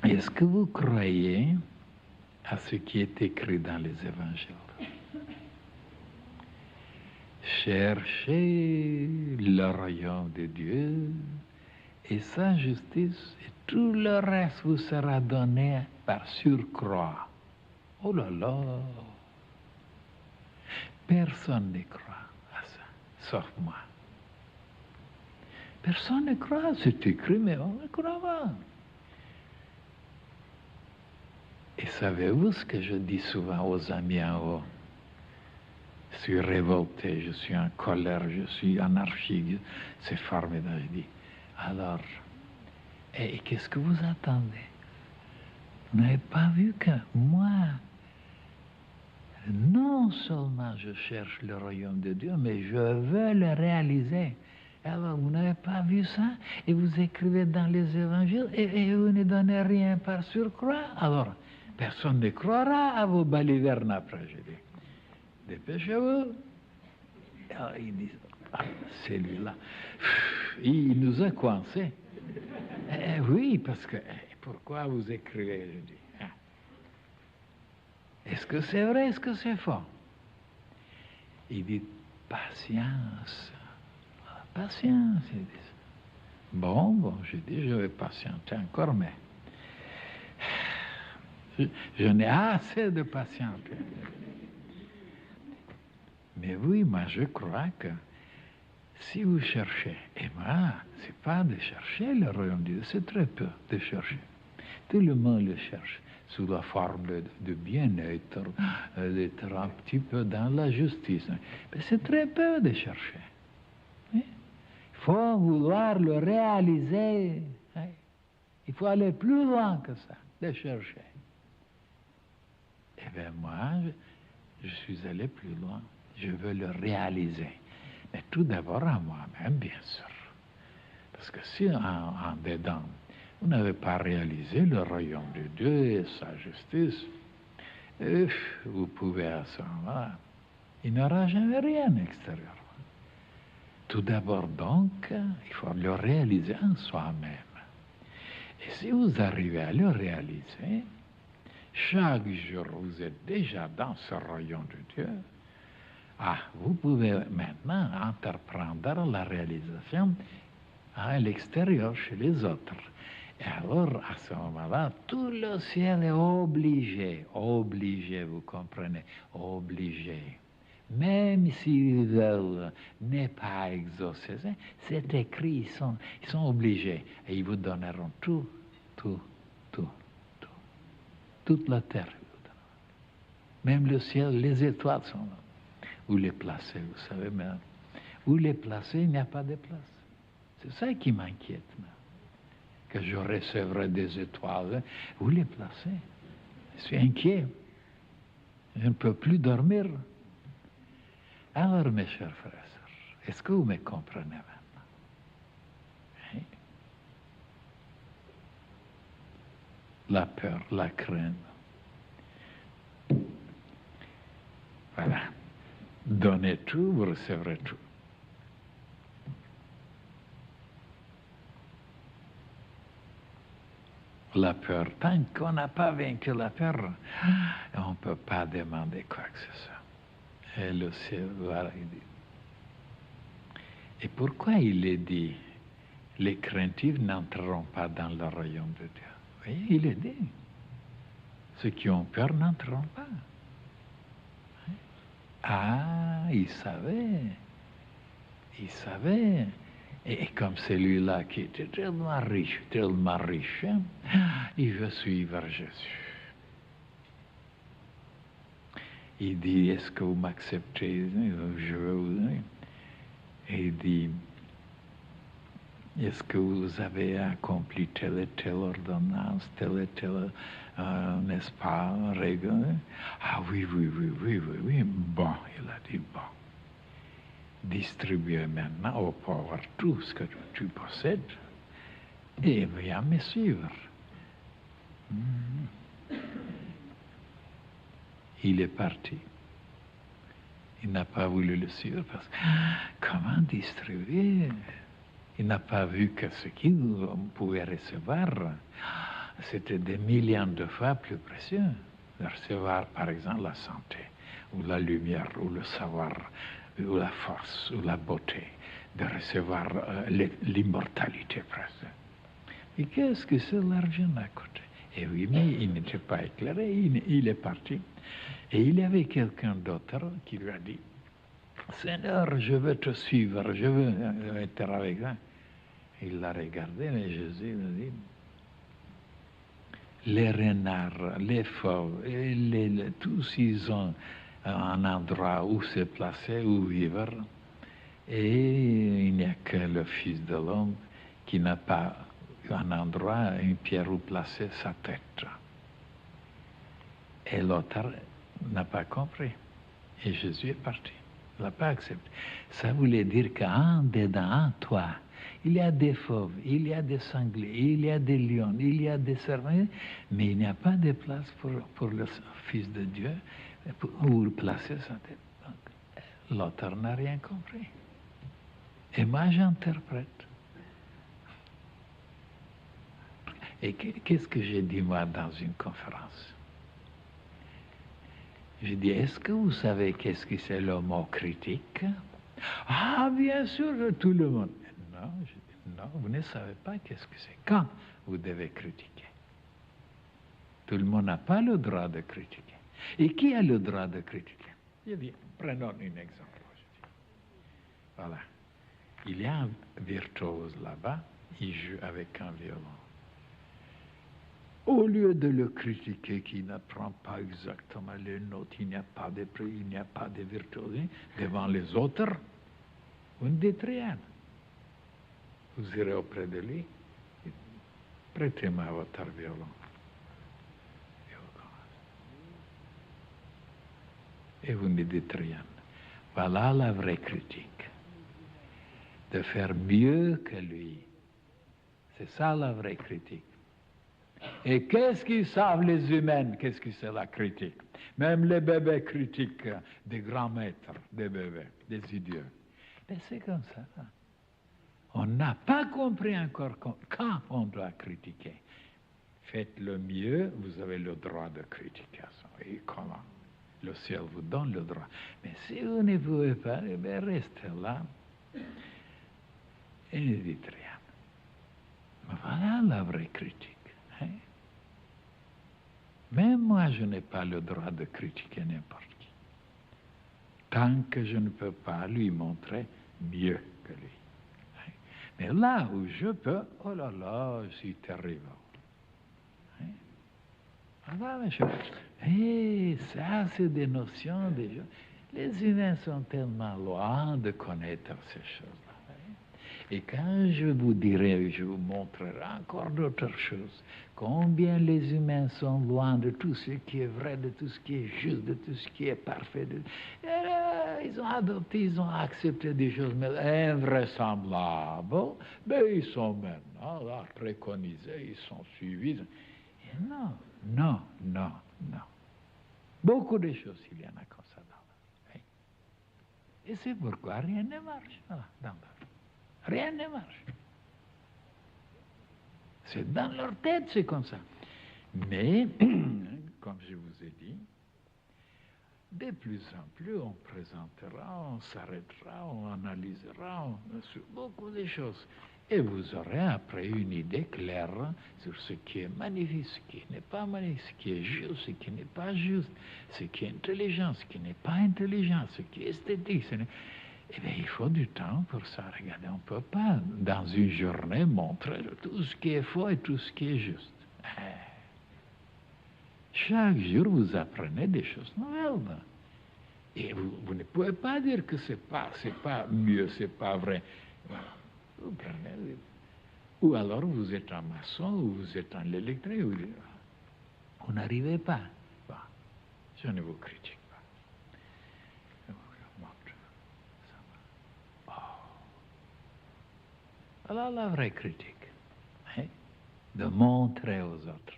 Est-ce que vous croyez à ce qui est écrit dans les évangiles? Cherchez le royaume de Dieu et sa justice, et tout le reste vous sera donné par surcroît. Oh là là! Personne ne croit à ça, sauf moi. Personne ne croit, c'est écrit, mais on ne croit pas. Et savez-vous ce que je dis souvent aux amis en haut? Je suis révolté, je suis en colère, je suis anarchique, c'est formidable. Je dis, alors, et qu'est-ce que vous attendez? Vous n'avez pas vu que moi, non seulement je cherche le royaume de Dieu, mais je veux le réaliser. Alors, vous n'avez pas vu ça, et vous écrivez dans les évangiles, et vous ne donnez rien par surcroît. Alors, personne ne croira à vos balivernes après, je dis. Dépêchez-vous. Alors, ils disent, ah, celui-là, il nous a coincés. Oui, parce que, pourquoi vous écrivez, je dis. Est-ce que c'est vrai, est-ce que c'est faux? Il dit, patience. Patience, ils disent. Bon, je dis, je vais patienter encore, mais je n'ai assez de patience. Mais oui, moi je crois que si vous cherchez, et moi, c'est pas de chercher le royaume de Dieu, c'est très peu de chercher. Tout le monde le cherche sous la forme de bien-être, d'être un petit peu dans la justice. Mais c'est très peu de chercher. Il faut vouloir le réaliser. Il faut aller plus loin que ça, de chercher. Eh bien, moi, je suis allé plus loin. Je veux le réaliser. Mais tout d'abord à moi-même, bien sûr. Parce que si en dedans, vous n'avez pas réalisé le royaume de Dieu et sa justice, vous pouvez à ce moment-là, il n'y aura jamais rien extérieurement. Tout d'abord donc, il faut le réaliser en soi-même. Et si vous arrivez à le réaliser, chaque jour vous êtes déjà dans ce royaume de Dieu, vous pouvez maintenant entreprendre la réalisation à l'extérieur, chez les autres. Et alors, à ce moment-là, tout le ciel est obligé, vous comprenez, obligé. Même s'ils veulent ne pas exaucer, c'est écrit, ils sont obligés. Et ils vous donneront tout. Toute la terre. Même le ciel, les étoiles sont là. Où les placer, vous savez, mais où les placer, il n'y a pas de place. C'est ça qui m'inquiète, que je recevrai des étoiles. Où les placer? Je suis inquiet. Je ne peux plus dormir. Alors, mes chers frères et sœurs, est-ce que vous me comprenez maintenant? Hein? La peur, la crainte. Voilà. Donnez tout, vous recevrez tout. La peur, tant qu'on n'a pas vaincu la peur, on ne peut pas demander quoi que ce soit. Et le ciel, voilà, il dit. Et pourquoi il est dit, les craintifs n'entreront pas dans le royaume de Dieu? Vous voyez, il est dit. Ceux qui ont peur n'entreront pas. Il savait. Et comme celui-là qui était tellement riche, il veut suivre Jésus. Il dit, est-ce que vous m'acceptez? Je veux vous. Et il dit, est-ce que vous avez accompli telle et telle ordonnance, telle et telle, n'est-ce pas, règle? Oui. Bon, il a dit, bon. Distribuez maintenant aux pauvres tout ce que tu possèdes et viens me suivre. Il est parti. Il n'a pas voulu le suivre parce que comment distribuer? Il n'a pas vu que ce qu'il pouvait recevoir, c'était des millions de fois plus précieux de recevoir, par exemple, la santé, ou la lumière, ou le savoir, ou la force, ou la beauté, de recevoir l'immortalité presque. Et qu'est-ce que c'est l'argent à côté? Et oui, mais il n'était pas éclairé, il est parti. Et il y avait quelqu'un d'autre qui lui a dit, Seigneur, je veux te suivre, je veux être avec toi. Il l'a regardé, mais Jésus lui dit, les renards, les fauves, tous ils ont un endroit où se placer, où vivre. Et il n'y a que le Fils de l'homme qui n'a pas un endroit, une pierre où placer sa tête. Et l'autre n'a pas compris. Et Jésus est parti. Il n'a pas accepté. Ça voulait dire qu'en dedans, en toi, il y a des fauves, il y a des sangliers, il y a des lions, il y a des serpents, mais il n'y a pas de place pour le Fils de Dieu où placer sa tête. L'autre n'a rien compris. Et moi, j'interprète. Et qu'est-ce que j'ai dit, moi, dans une conférence? J'ai dit, est-ce que vous savez qu'est-ce que c'est le mot critique? Ah, bien sûr, tout le monde. Non, je dis, non, vous ne savez pas qu'est-ce que c'est. Quand vous devez critiquer? Tout le monde n'a pas le droit de critiquer. Et qui a le droit de critiquer? J'ai dit, prenons un exemple. Voilà. Il y a un virtuose là-bas, il joue avec un violon. Au lieu de le critiquer, qui n'apprend pas exactement les notes, il n'y a pas de prix, il n'y a pas de virtuose devant les autres, vous ne dites rien. Vous irez auprès de lui, prêtez-moi votre violon. Et vous ne dites rien. Voilà la vraie critique. De faire mieux que lui. C'est ça la vraie critique. Et qu'est-ce qu'ils savent les humains? Qu'est-ce que c'est la critique? Même les bébés critiquent des grands maîtres, des bébés, des idiots. Mais c'est comme ça. On n'a pas compris encore quand on doit critiquer. Faites le mieux, vous avez le droit de critiquer. Et comment? Le ciel vous donne le droit. Mais si vous ne pouvez pas, eh bien restez là et ne dites rien. Mais voilà la vraie critique. Hein? Même moi, je n'ai pas le droit de critiquer n'importe qui. Tant que je ne peux pas lui montrer mieux que lui. Hein? Mais là où je peux, oh là là, je suis terrible. Hein? Ah, et ça, c'est des notions déjà. Les humains sont tellement loin de connaître ces choses-là. Et quand je vous dirai, je vous montrerai encore d'autres choses, combien les humains sont loin de tout ce qui est vrai, de tout ce qui est juste, de tout ce qui est parfait. Ils ont adopté, ils ont accepté des choses invraisemblables, mais ils sont maintenant là, préconisés, ils sont suivis. Et non, non, non, non. Beaucoup de choses, il y en a comme ça dans la vie. Et c'est pourquoi rien ne marche dans la vie. Rien ne marche. C'est dans leur tête, c'est comme ça. Mais, comme je vous ai dit, de plus en plus, on présentera, on s'arrêtera, on analysera sur beaucoup de choses. Et vous aurez après une idée claire sur ce qui est magnifique, ce qui n'est pas magnifique, ce qui est juste, ce qui n'est pas juste, ce qui est intelligent, ce qui n'est pas intelligent, ce qui est esthétique. Eh bien, il faut du temps pour ça. Regardez, on ne peut pas, dans une journée, montrer tout ce qui est faux et tout ce qui est juste. Chaque jour, vous apprenez des choses nouvelles. Et vous ne pouvez pas dire que c'est pas mieux, c'est pas vrai. Vous prenez, ou alors vous êtes un maçon, ou vous êtes un électricien, vous n'arrivez pas. Bon, je ne vous critique pas. Je vous montre. Alors la vraie critique, hein, de montrer aux autres,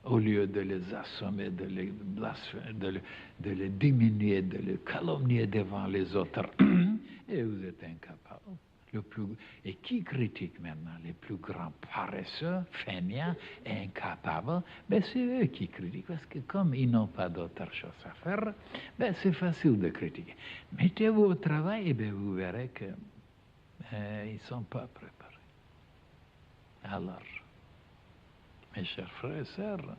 au lieu de les assommer, de les blasphémer, de les diminuer, de les calomnier devant les autres, et vous êtes incapable. Et qui critique maintenant? Les plus grands paresseux, feignants et incapables, ben c'est eux qui critiquent, parce que comme ils n'ont pas d'autre chose à faire, ben c'est facile de critiquer. Mettez-vous au travail et ben vous verrez qu'ils ne sont pas préparés. Alors, mes chers frères et sœurs,